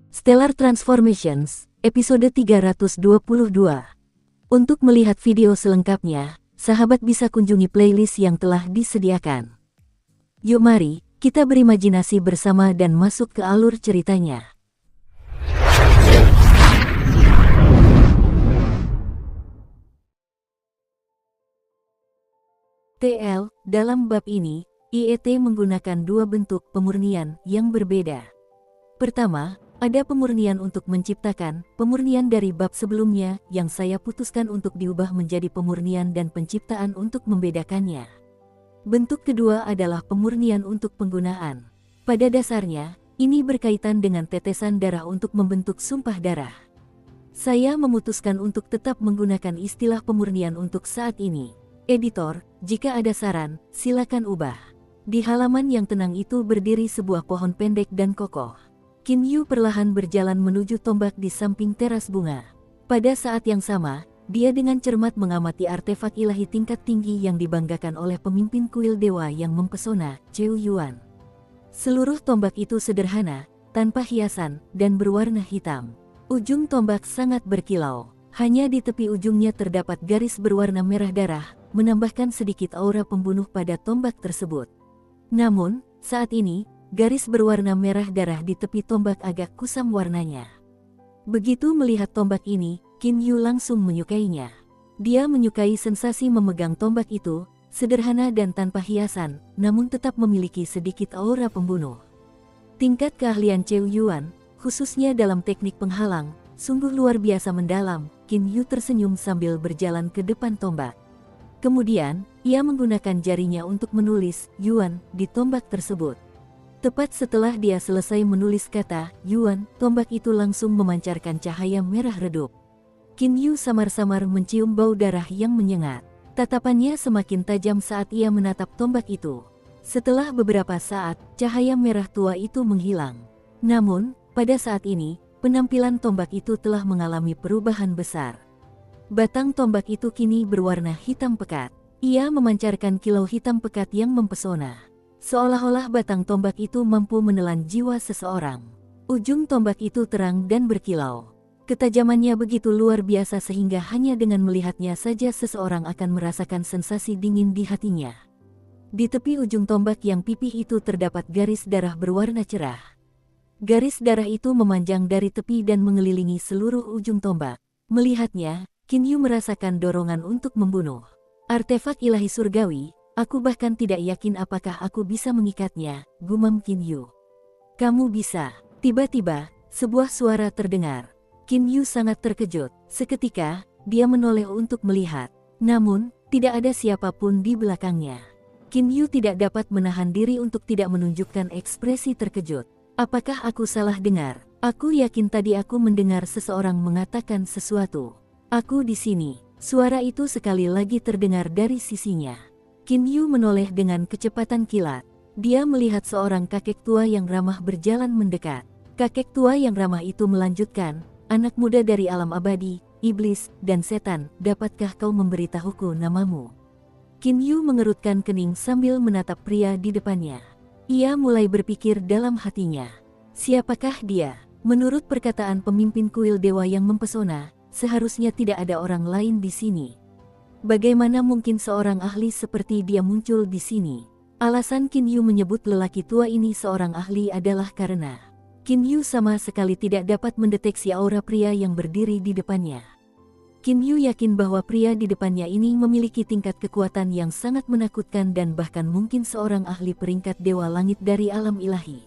Stellar Transformations, episode 322. Untuk melihat video selengkapnya, sahabat bisa kunjungi playlist yang telah disediakan. Yuk mari, kita berimajinasi bersama dan masuk ke alur ceritanya. TL, dalam bab ini, IET menggunakan dua bentuk pemurnian yang berbeda. Pertama, ada pemurnian untuk menciptakan, pemurnian dari bab sebelumnya yang saya putuskan untuk diubah menjadi pemurnian dan penciptaan untuk membedakannya. Bentuk kedua adalah pemurnian untuk penggunaan. Pada dasarnya, ini berkaitan dengan tetesan darah untuk membentuk sumpah darah. Saya memutuskan untuk tetap menggunakan istilah pemurnian untuk saat ini. Editor, jika ada saran, silakan ubah. Di halaman yang tenang itu berdiri sebuah pohon pendek dan kokoh. Qin Yu perlahan berjalan menuju tombak di samping teras bunga. Pada saat yang sama, dia dengan cermat mengamati artefak ilahi tingkat tinggi yang dibanggakan oleh pemimpin kuil dewa yang mempesona, Cheu Yuan. Seluruh tombak itu sederhana, tanpa hiasan, dan berwarna hitam. Ujung tombak sangat berkilau. Hanya di tepi ujungnya terdapat garis berwarna merah darah, menambahkan sedikit aura pembunuh pada tombak tersebut. Namun, saat ini, garis berwarna merah darah di tepi tombak agak kusam warnanya. Begitu melihat tombak ini, Qin Yu langsung menyukainya. Dia menyukai sensasi memegang tombak itu, sederhana dan tanpa hiasan, namun tetap memiliki sedikit aura pembunuh. Tingkat keahlian Cheu Yuan, khususnya dalam teknik penghalang, sungguh luar biasa mendalam. Qin Yu tersenyum sambil berjalan ke depan tombak. Kemudian, ia menggunakan jarinya untuk menulis Yuan di tombak tersebut. Tepat setelah dia selesai menulis kata Yuan, tombak itu langsung memancarkan cahaya merah redup. Qin Yu samar-samar mencium bau darah yang menyengat. Tatapannya semakin tajam saat ia menatap tombak itu. Setelah beberapa saat, cahaya merah tua itu menghilang. Namun, pada saat ini, penampilan tombak itu telah mengalami perubahan besar. Batang tombak itu kini berwarna hitam pekat. Ia memancarkan kilau hitam pekat yang mempesona. Seolah-olah batang tombak itu mampu menelan jiwa seseorang. Ujung tombak itu terang dan berkilau. Ketajamannya begitu luar biasa sehingga hanya dengan melihatnya saja seseorang akan merasakan sensasi dingin di hatinya. Di tepi ujung tombak yang pipih itu terdapat garis darah berwarna cerah. Garis darah itu memanjang dari tepi dan mengelilingi seluruh ujung tombak. Melihatnya, Qin Yu merasakan dorongan untuk membunuh. Artefak ilahi surgawi, aku bahkan tidak yakin apakah aku bisa mengikatnya, gumam Qin Yu. Kamu bisa. Tiba-tiba, sebuah suara terdengar. Qin Yu sangat terkejut. Seketika, dia menoleh untuk melihat. Namun, tidak ada siapapun di belakangnya. Qin Yu tidak dapat menahan diri untuk tidak menunjukkan ekspresi terkejut. Apakah aku salah dengar? Aku yakin tadi aku mendengar seseorang mengatakan sesuatu. Aku di sini. Suara itu sekali lagi terdengar dari sisinya. Qin Yu menoleh dengan kecepatan kilat. Dia melihat seorang kakek tua yang ramah berjalan mendekat. Kakek tua yang ramah itu melanjutkan, anak muda dari alam abadi, iblis, dan setan, dapatkah kau memberitahuku namamu? Qin Yu mengerutkan kening sambil menatap pria di depannya. Ia mulai berpikir dalam hatinya. Siapakah dia? Menurut perkataan pemimpin kuil dewa yang mempesona, seharusnya tidak ada orang lain di sini. Bagaimana mungkin seorang ahli seperti dia muncul di sini? Alasan Qin Yu menyebut lelaki tua ini seorang ahli adalah karena Qin Yu sama sekali tidak dapat mendeteksi aura pria yang berdiri di depannya. Qin Yu yakin bahwa pria di depannya ini memiliki tingkat kekuatan yang sangat menakutkan dan bahkan mungkin seorang ahli peringkat dewa langit dari alam ilahi.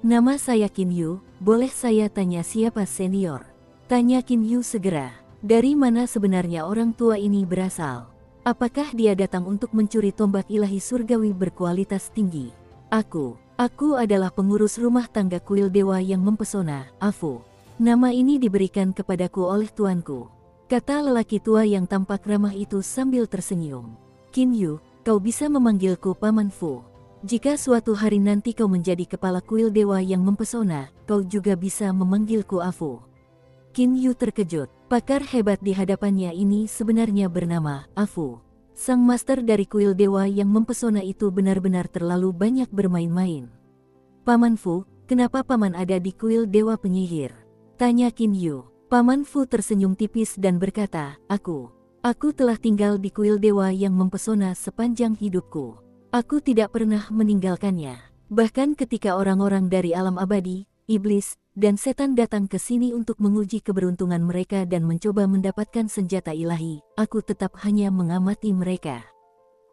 Nama saya Qin Yu, boleh saya tanya siapa senior? Tanya Qin Yu segera. Dari mana sebenarnya orang tua ini berasal? Apakah dia datang untuk mencuri tombak ilahi surgawi berkualitas tinggi? Aku adalah pengurus rumah tangga kuil dewa yang mempesona, Afu. Nama ini diberikan kepadaku oleh tuanku, kata lelaki tua yang tampak ramah itu sambil tersenyum. Qin Yu, kau bisa memanggilku Paman Fu. Jika suatu hari nanti kau menjadi kepala kuil dewa yang mempesona, kau juga bisa memanggilku Afu. Qin Yu terkejut. Pakar hebat di hadapannya ini sebenarnya bernama Afu. Sang master dari kuil dewa yang mempesona itu benar-benar terlalu banyak bermain-main. Paman Fu, kenapa Paman ada di kuil Dewa Penyihir? Tanya Qin Yu. Paman Fu tersenyum tipis dan berkata, Aku telah tinggal di kuil dewa yang mempesona sepanjang hidupku. Aku tidak pernah meninggalkannya. Bahkan ketika orang-orang dari alam abadi, iblis, dan setan datang ke sini untuk menguji keberuntungan mereka dan mencoba mendapatkan senjata ilahi, aku tetap hanya mengamati mereka.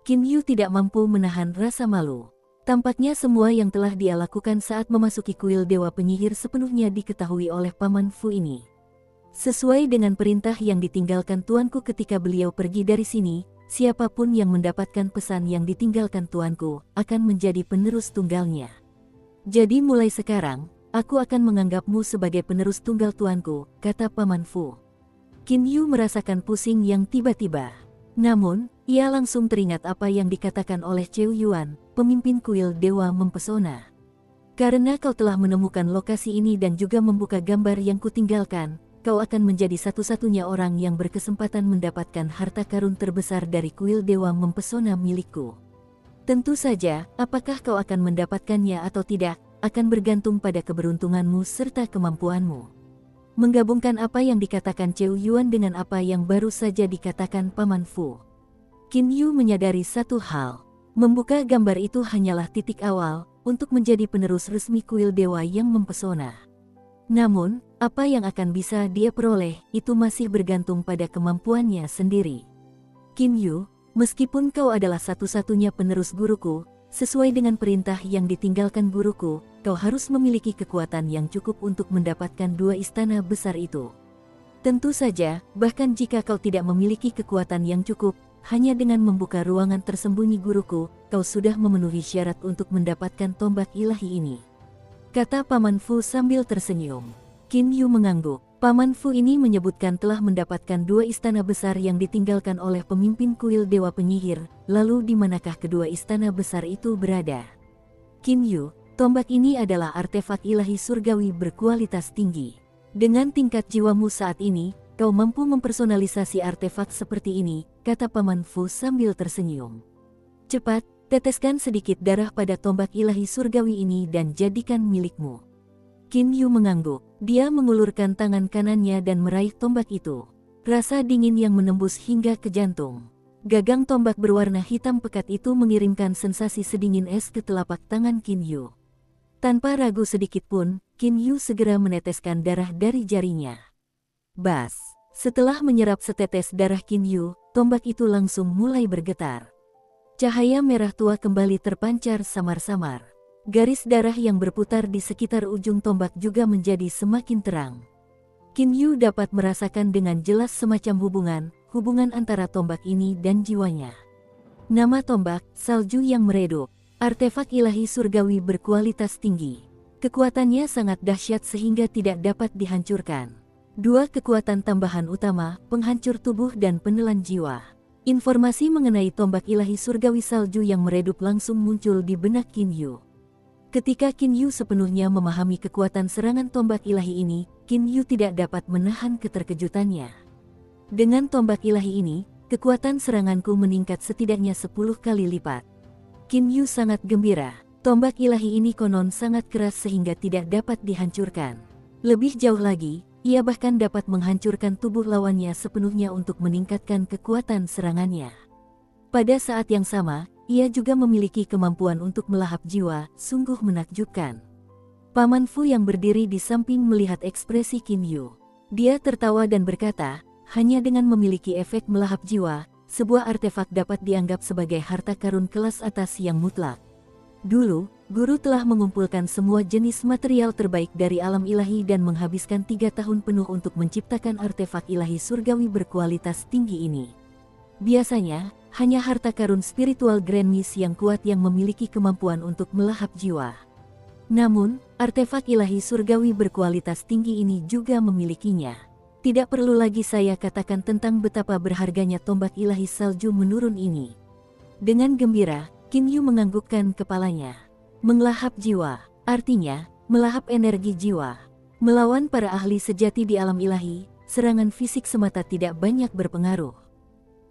Qin Yu tidak mampu menahan rasa malu. Tampaknya semua yang telah dia lakukan saat memasuki kuil Dewa Penyihir sepenuhnya diketahui oleh Paman Fu ini. Sesuai dengan perintah yang ditinggalkan tuanku ketika beliau pergi dari sini, siapapun yang mendapatkan pesan yang ditinggalkan tuanku akan menjadi penerus tunggalnya. Jadi mulai sekarang, aku akan menganggapmu sebagai penerus tunggal tuanku, kata Paman Fu. Qin Yu merasakan pusing yang tiba-tiba. Namun, ia langsung teringat apa yang dikatakan oleh Cheu Yuan, pemimpin kuil Dewa Mempesona. Karena kau telah menemukan lokasi ini dan juga membuka gambar yang kutinggalkan, kau akan menjadi satu-satunya orang yang berkesempatan mendapatkan harta karun terbesar dari kuil Dewa Mempesona milikku. Tentu saja, apakah kau akan mendapatkannya atau tidak, akan bergantung pada keberuntunganmu serta kemampuanmu. Menggabungkan apa yang dikatakan Cheu Yuan dengan apa yang baru saja dikatakan Paman Fu, Qin Yu menyadari satu hal. Membuka gambar itu hanyalah titik awal untuk menjadi penerus resmi kuil dewa yang mempesona. Namun, apa yang akan bisa dia peroleh itu masih bergantung pada kemampuannya sendiri. Qin Yu, meskipun kau adalah satu-satunya penerus guruku, sesuai dengan perintah yang ditinggalkan guruku, kau harus memiliki kekuatan yang cukup untuk mendapatkan dua istana besar itu. Tentu saja, bahkan jika kau tidak memiliki kekuatan yang cukup, hanya dengan membuka ruangan tersembunyi guruku, kau sudah memenuhi syarat untuk mendapatkan tombak ilahi ini, kata Paman Fu sambil tersenyum. Qin Yu mengangguk. Paman Fu ini menyebutkan telah mendapatkan dua istana besar yang ditinggalkan oleh pemimpin kuil Dewa Penyihir, lalu di manakah kedua istana besar itu berada? Qin Yu, tombak ini adalah artefak ilahi surgawi berkualitas tinggi. Dengan tingkat jiwamu saat ini, kau mampu mempersonalisasi artefak seperti ini, kata Paman Fu sambil tersenyum. Cepat, teteskan sedikit darah pada tombak ilahi surgawi ini dan jadikan milikmu. Qin Yu mengangguk. Dia mengulurkan tangan kanannya dan meraih tombak itu. Rasa dingin yang menembus hingga ke jantung. Gagang tombak berwarna hitam pekat itu mengirimkan sensasi sedingin es ke telapak tangan Qin Yu. Tanpa ragu sedikit pun, Qin Yu segera meneteskan darah dari jarinya. Bas! Setelah menyerap setetes darah Qin Yu, tombak itu langsung mulai bergetar. Cahaya merah tua kembali terpancar samar-samar. Garis darah yang berputar di sekitar ujung tombak juga menjadi semakin terang. Qin Yu dapat merasakan dengan jelas semacam hubungan antara tombak ini dan jiwanya. Nama tombak, Salju yang Meredup, artefak ilahi surgawi berkualitas tinggi. Kekuatannya sangat dahsyat sehingga tidak dapat dihancurkan. Dua kekuatan tambahan utama, penghancur tubuh dan penelan jiwa. Informasi mengenai tombak ilahi surgawi Salju yang Meredup langsung muncul di benak Qin Yu. Ketika Qin Yu sepenuhnya memahami kekuatan serangan tombak ilahi ini, Qin Yu tidak dapat menahan keterkejutannya. Dengan tombak ilahi ini, kekuatan seranganku meningkat setidaknya 10 kali lipat. Qin Yu sangat gembira. Tombak ilahi ini konon sangat keras sehingga tidak dapat dihancurkan. Lebih jauh lagi, ia bahkan dapat menghancurkan tubuh lawannya sepenuhnya untuk meningkatkan kekuatan serangannya. Pada saat yang sama, ia juga memiliki kemampuan untuk melahap jiwa, sungguh menakjubkan. Paman Fu yang berdiri di samping melihat ekspresi Qin Yu. Dia tertawa dan berkata, hanya dengan memiliki efek melahap jiwa, sebuah artefak dapat dianggap sebagai harta karun kelas atas yang mutlak. Dulu, guru telah mengumpulkan semua jenis material terbaik dari alam ilahi dan menghabiskan 3 tahun penuh untuk menciptakan artefak ilahi surgawi berkualitas tinggi ini. Biasanya, hanya harta karun spiritual Grand Mist yang kuat yang memiliki kemampuan untuk melahap jiwa. Namun, artefak ilahi surgawi berkualitas tinggi ini juga memilikinya. Tidak perlu lagi saya katakan tentang betapa berharganya tombak ilahi salju menurun ini. Dengan gembira, Qin Yu menganggukkan kepalanya. Melahap jiwa, artinya, melahap energi jiwa. Melawan para ahli sejati di alam ilahi, serangan fisik semata tidak banyak berpengaruh.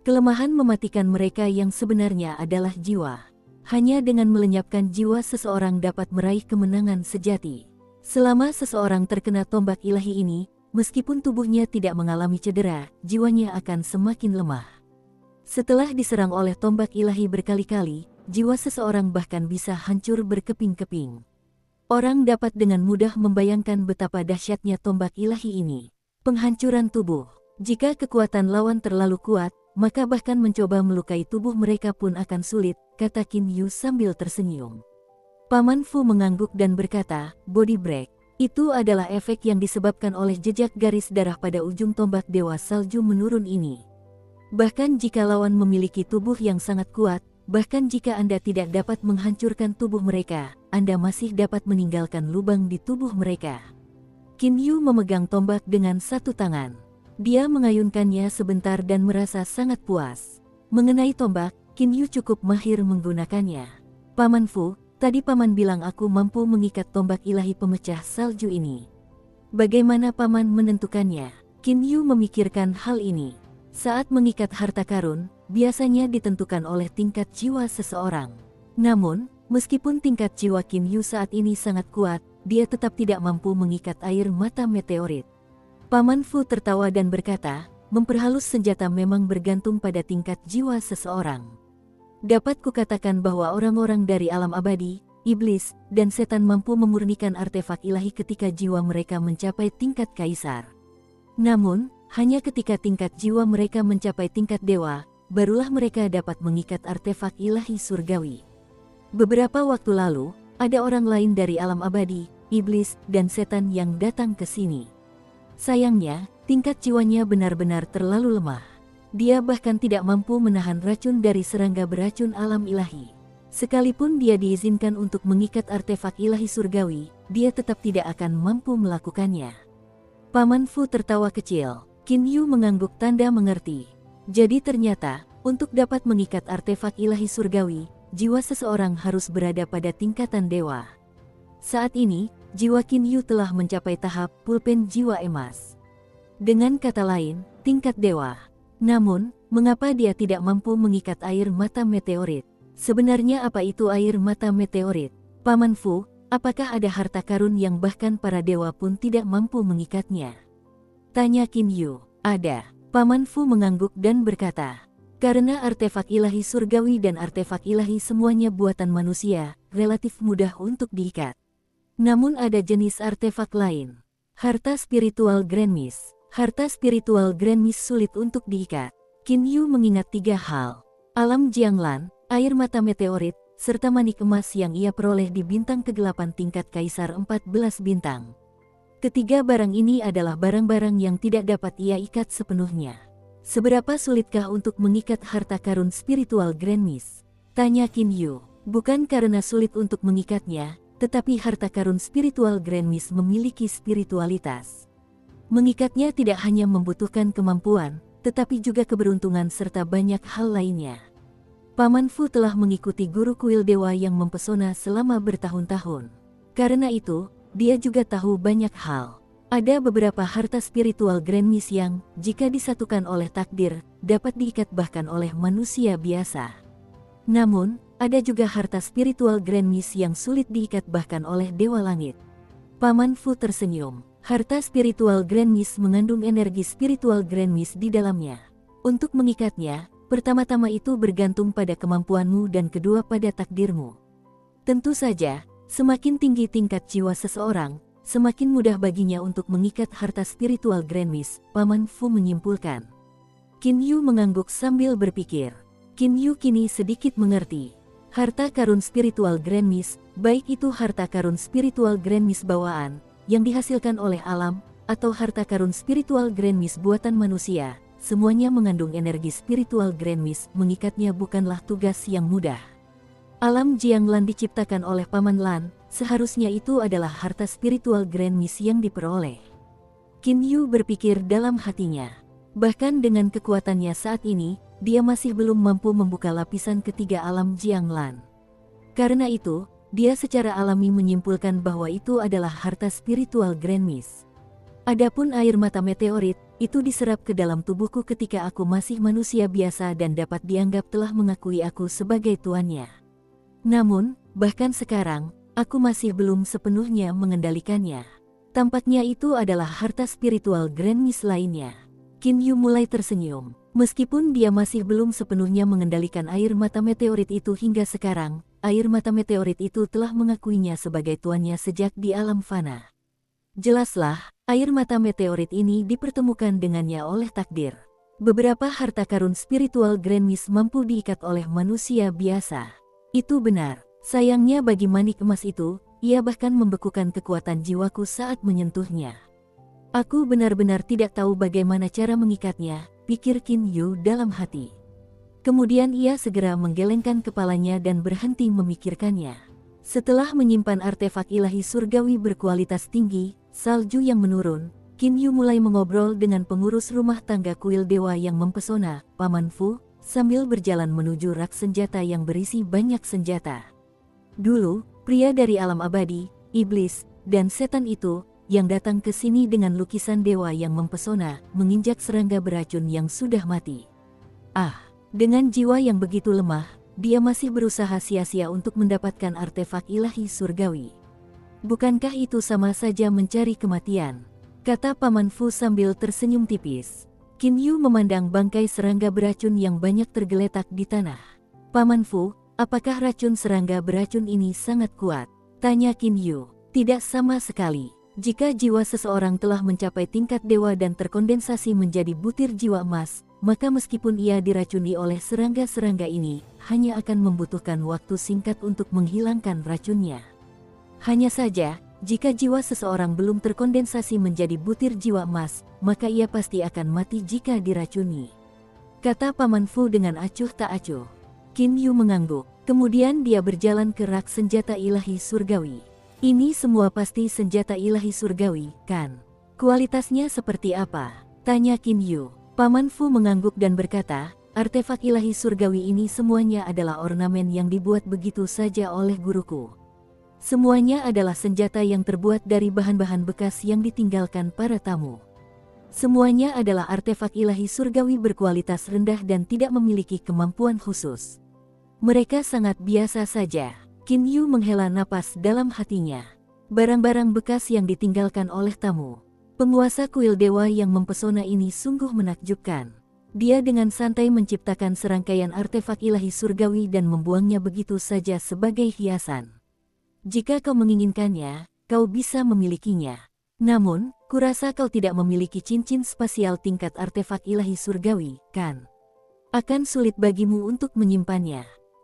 Kelemahan mematikan mereka yang sebenarnya adalah jiwa. Hanya dengan melenyapkan jiwa seseorang dapat meraih kemenangan sejati. Selama seseorang terkena tombak ilahi ini, meskipun tubuhnya tidak mengalami cedera, jiwanya akan semakin lemah. Setelah diserang oleh tombak ilahi berkali-kali, jiwa seseorang bahkan bisa hancur berkeping-keping. Orang dapat dengan mudah membayangkan betapa dahsyatnya tombak ilahi ini. Penghancuran tubuh. Jika kekuatan lawan terlalu kuat, maka bahkan mencoba melukai tubuh mereka pun akan sulit, kata Qin Yu sambil tersenyum. Paman Fu mengangguk dan berkata, body break. Itu adalah efek yang disebabkan oleh jejak garis darah pada ujung tombak Dewa Salju menurun ini. Bahkan jika lawan memiliki tubuh yang sangat kuat, bahkan jika Anda tidak dapat menghancurkan tubuh mereka, Anda masih dapat meninggalkan lubang di tubuh mereka. Qin Yu memegang tombak dengan satu tangan. Dia mengayunkannya sebentar dan merasa sangat puas. Mengenai tombak, Qin Yu cukup mahir menggunakannya. Paman Fu, tadi Paman bilang aku mampu mengikat tombak ilahi pemecah salju ini. Bagaimana Paman menentukannya? Qin Yu memikirkan hal ini. Saat mengikat harta karun, biasanya ditentukan oleh tingkat jiwa seseorang. Namun, meskipun tingkat jiwa Qin Yu saat ini sangat kuat, dia tetap tidak mampu mengikat air mata meteorit. Paman Fu tertawa dan berkata, memperhalus senjata memang bergantung pada tingkat jiwa seseorang. Dapat kukatakan bahwa orang-orang dari alam abadi, iblis, dan setan mampu memurnikan artefak ilahi ketika jiwa mereka mencapai tingkat kaisar. Namun, hanya ketika tingkat jiwa mereka mencapai tingkat dewa, barulah mereka dapat mengikat artefak ilahi surgawi. Beberapa waktu lalu, ada orang lain dari alam abadi, iblis, dan setan yang datang ke sini. Sayangnya, tingkat jiwanya benar-benar terlalu lemah. Dia bahkan tidak mampu menahan racun dari serangga beracun alam ilahi. Sekalipun dia diizinkan untuk mengikat artefak ilahi surgawi, dia tetap tidak akan mampu melakukannya. Paman Fu tertawa kecil. Qin Yu mengangguk tanda mengerti. Jadi ternyata, untuk dapat mengikat artefak ilahi surgawi, jiwa seseorang harus berada pada tingkatan dewa. Saat ini, jiwa Qin Yu telah mencapai tahap pulpen jiwa emas. Dengan kata lain, tingkat dewa. Namun, mengapa dia tidak mampu mengikat air mata meteorit? Sebenarnya apa itu air mata meteorit? Paman Fu, apakah ada harta karun yang bahkan para dewa pun tidak mampu mengikatnya? Tanya Qin Yu. Ada. Paman Fu mengangguk dan berkata, karena artefak ilahi surgawi dan artefak ilahi semuanya buatan manusia, relatif mudah untuk diikat. Namun ada jenis artefak lain. Harta spiritual Grand Mist. Harta spiritual Grand Mist sulit untuk diikat. Qin Yu mengingat 3 hal. Alam Jianglan, air mata meteorit, serta manik emas yang ia peroleh di bintang kegelapan tingkat kaisar 14 bintang. Ketiga barang ini adalah barang-barang yang tidak dapat ia ikat sepenuhnya. Seberapa sulitkah untuk mengikat harta karun spiritual Grand Mist? Tanya Qin Yu. Bukan karena sulit untuk mengikatnya, tetapi harta karun spiritual Grand Mist memiliki spiritualitas. Mengikatnya tidak hanya membutuhkan kemampuan, tetapi juga keberuntungan serta banyak hal lainnya. Paman Fu telah mengikuti guru kuil dewa yang mempesona selama bertahun-tahun. Karena itu, dia juga tahu banyak hal. Ada beberapa harta spiritual Grand Mist yang, jika disatukan oleh takdir, dapat diikat bahkan oleh manusia biasa. Namun, ada juga harta spiritual Grand Mist yang sulit diikat bahkan oleh dewa langit. Paman Fu tersenyum. Harta spiritual Grand Mist mengandung energi spiritual Grand Mist di dalamnya. Untuk mengikatnya, pertama-tama itu bergantung pada kemampuanmu dan kedua pada takdirmu. Tentu saja, semakin tinggi tingkat jiwa seseorang, semakin mudah baginya untuk mengikat harta spiritual Grand Mist, Paman Fu menyimpulkan. Qin Yu mengangguk sambil berpikir. Qin Yu kini sedikit mengerti. Harta karun spiritual Grand Mist, baik itu harta karun spiritual Grand Mist bawaan, yang dihasilkan oleh alam, atau harta karun spiritual Grand Mist buatan manusia, semuanya mengandung energi spiritual Grand Mist, mengikatnya bukanlah tugas yang mudah. Alam Jianglan diciptakan oleh Paman Lan, seharusnya itu adalah harta spiritual Grand Mist yang diperoleh. Qin Yu berpikir dalam hatinya. Bahkan dengan kekuatannya saat ini, dia masih belum mampu membuka lapisan ketiga alam Jianglan. Karena itu, dia secara alami menyimpulkan bahwa itu adalah harta spiritual Grand Mist. Adapun air mata meteorit, itu diserap ke dalam tubuhku ketika aku masih manusia biasa dan dapat dianggap telah mengakui aku sebagai tuannya. Namun, bahkan sekarang, aku masih belum sepenuhnya mengendalikannya. Tampaknya itu adalah harta spiritual Grand Miss lainnya. Qin Yu mulai tersenyum. Meskipun dia masih belum sepenuhnya mengendalikan air mata meteorit itu hingga sekarang, air mata meteorit itu telah mengakuinya sebagai tuannya sejak di alam fana. Jelaslah, air mata meteorit ini dipertemukan dengannya oleh takdir. Beberapa harta karun spiritual Grand Miss mampu diikat oleh manusia biasa. Itu benar. Sayangnya bagi manik emas itu, ia bahkan membekukan kekuatan jiwaku saat menyentuhnya. Aku benar-benar tidak tahu bagaimana cara mengikatnya, pikir Qin Yu dalam hati. Kemudian ia segera menggelengkan kepalanya dan berhenti memikirkannya. Setelah menyimpan artefak ilahi surgawi berkualitas tinggi, salju yang menurun, Qin Yu mulai mengobrol dengan pengurus rumah tangga kuil dewa yang mempesona, Paman Fu, sambil berjalan menuju rak senjata yang berisi banyak senjata. Dulu, pria dari alam abadi, iblis, dan setan itu, yang datang ke sini dengan lukisan dewa yang mempesona, menginjak serangga beracun yang sudah mati. Dengan jiwa yang begitu lemah, dia masih berusaha sia-sia untuk mendapatkan artefak ilahi surgawi. Bukankah itu sama saja mencari kematian? Kata Paman Fu sambil tersenyum tipis. Qin Yu memandang bangkai serangga beracun yang banyak tergeletak di tanah. Paman Fu, apakah racun serangga beracun ini sangat kuat? Tanya Qin Yu. Tidak sama sekali. Jika jiwa seseorang telah mencapai tingkat dewa dan terkondensasi menjadi butir jiwa emas, maka meskipun ia diracuni oleh serangga-serangga ini, hanya akan membutuhkan waktu singkat untuk menghilangkan racunnya. Hanya saja, jika jiwa seseorang belum terkondensasi menjadi butir jiwa emas, maka ia pasti akan mati jika diracuni. Kata Paman Fu dengan acuh tak acuh. Qin Yu mengangguk, kemudian dia berjalan ke rak senjata ilahi surgawi. Ini semua pasti senjata ilahi surgawi, kan? Kualitasnya seperti apa? Tanya Qin Yu. Paman Fu mengangguk dan berkata, artefak ilahi surgawi ini semuanya adalah ornamen yang dibuat begitu saja oleh guruku. Semuanya adalah senjata yang terbuat dari bahan-bahan bekas yang ditinggalkan para tamu. Semuanya adalah artefak ilahi surgawi berkualitas rendah dan tidak memiliki kemampuan khusus. Mereka sangat biasa saja. Qin Yu menghela napas dalam hatinya. Barang-barang bekas yang ditinggalkan oleh tamu. Penguasa kuil dewa yang mempesona ini sungguh menakjubkan. Dia dengan santai menciptakan serangkaian artefak ilahi surgawi dan membuangnya begitu saja sebagai hiasan. Jika kau menginginkannya, kau bisa memilikinya. Namun, kurasa kau tidak memiliki cincin spasial tingkat artefak ilahi surgawi, kan? Akan sulit bagimu untuk menyimpannya.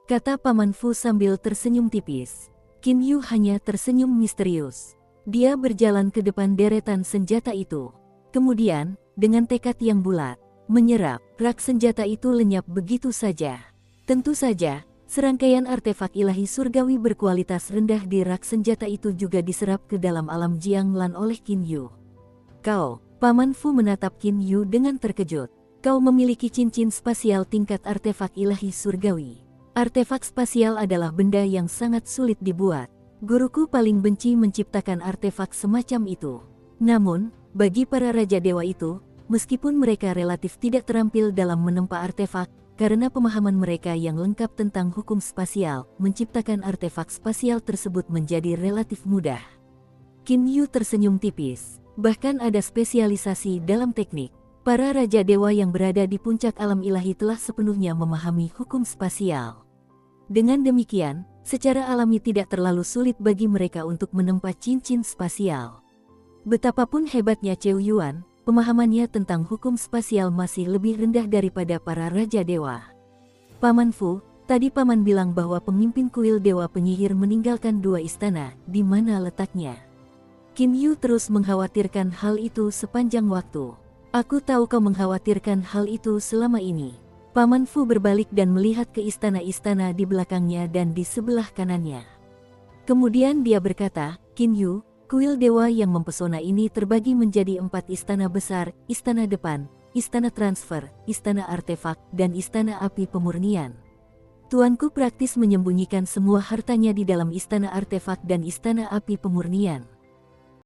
Kata Paman Fu sambil tersenyum tipis. Qin Yu hanya tersenyum misterius. Dia berjalan ke depan deretan senjata itu. Kemudian, dengan tekad yang bulat, menyerap, rak senjata itu lenyap begitu saja. Tentu saja, serangkaian artefak ilahi surgawi berkualitas rendah di rak senjata itu juga diserap ke dalam alam Jianglan oleh Qin Yu. Kau, Paman Fu menatap Qin Yu dengan terkejut. Kau memiliki cincin spasial tingkat artefak ilahi surgawi. Artefak spasial adalah benda yang sangat sulit dibuat. Guruku paling benci menciptakan artefak semacam itu. Namun, bagi para raja dewa itu, meskipun mereka relatif tidak terampil dalam menempa artefak, karena pemahaman mereka yang lengkap tentang hukum spasial, menciptakan artefak spasial tersebut menjadi relatif mudah. Qin Yu tersenyum tipis. Bahkan ada spesialisasi dalam teknik. Para raja dewa yang berada di puncak alam ilahi telah sepenuhnya memahami hukum spasial. Dengan demikian, secara alami tidak terlalu sulit bagi mereka untuk menempa cincin spasial. Betapapun hebatnya Cheu Yuan, pemahamannya tentang hukum spasial masih lebih rendah daripada para raja dewa. Paman Fu, tadi Paman bilang bahwa pemimpin kuil dewa penyihir meninggalkan 2 istana, di mana letaknya? Qin Yu terus mengkhawatirkan hal itu sepanjang waktu. Aku tahu kau mengkhawatirkan hal itu selama ini. Paman Fu berbalik dan melihat ke istana-istana di belakangnya dan di sebelah kanannya. Kemudian dia berkata, Qin Yu, kuil dewa yang mempesona ini terbagi menjadi 4 istana besar, istana depan, istana transfer, istana artefak, dan istana api pemurnian. Tuanku praktis menyembunyikan semua hartanya di dalam istana artefak dan istana api pemurnian.